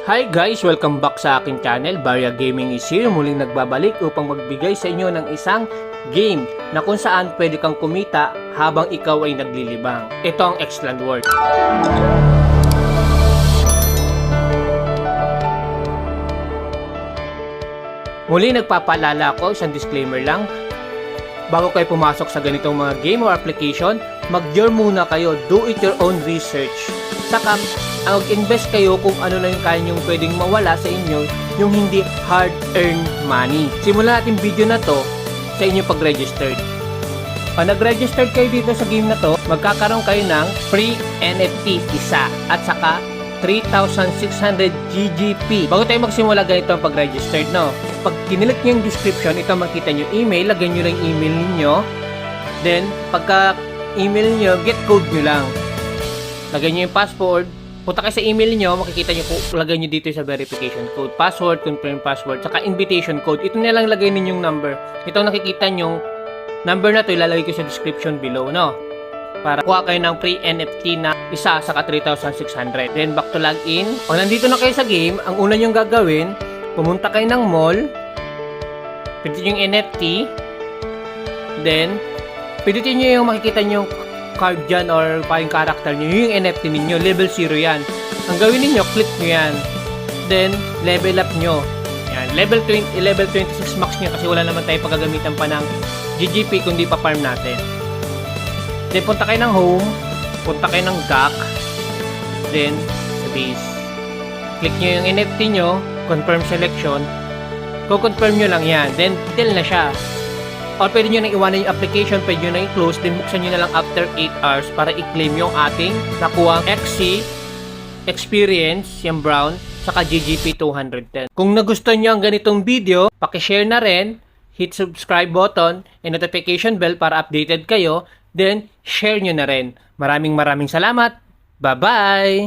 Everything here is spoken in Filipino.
Hi guys! Welcome back sa aking channel. Barya Gaming is here. Muling nagbabalik upang magbigay sa inyo ng isang game na kung saan pwede kang kumita habang ikaw ay naglilibang. Ito ang Xland World. Muli nagpapaalala ako, isang disclaimer lang. Bago kayo pumasok sa ganitong mga game or application, mag-your muna kayo. Do it your own research. Saka, mag-invest kayo kung ano na yung kaya nyong pwedeng mawala sa inyo, yung hindi hard-earned money. Simulan natin video na to sa inyong pag-registered. Pag nag-registered kayo dito sa game na to, magkakaroon kayo ng free NFT isa at saka 3,600 GGP. Bago tayo magsimula, ganito ang pag-registered, no? Pag kinilik nyo yung description, ito makita nyo email, lagyan nyo lang email ninyo. Then, pagka email nyo, get code nyo lang. Lagyan nyo yung password. Punta kayo sa email nyo, makikita nyo po, lagay nyo dito sa verification code. Password, confirm password, saka invitation code. Ito na lang lagay ninyong number. Ito nakikita nyo, number na to ilalagay ko sa description below, no? Para kuha kayo ng free NFT na isa saka 3,600. Then back to login. Pag nandito na kayo sa game, ang una nyong gagawin, pumunta kayo ng mall, pindutin yung NFT, then pindutin nyo yung makikita nyo card dyan or pa yung character nyo, yung NFT ninyo, level 0 yan. Ang gawin ninyo, click nyo yan. Then, level up nyo. Yan, level 26 max nyo kasi wala naman tayo paggagamitan pa ng GGP kung di pa farm natin. Then, punta kayo ng home, punta kayo ng dock, then, sa base. Click nyo yung NFT nyo, confirm selection, confirm nyo lang yan. Then, detail na siya. Or pwede nyo nang iwanan yung application, pwede nyo nang i-close, then buksan nyo na lang after 8 hours para i-claim yung ating nakuha XC Experience, yung brown, saka GGP 210. Kung nagustuhan nyo ang ganitong video, pakishare na rin, hit subscribe button, and notification bell para updated kayo, then share nyo na rin. Maraming salamat. Bye-bye!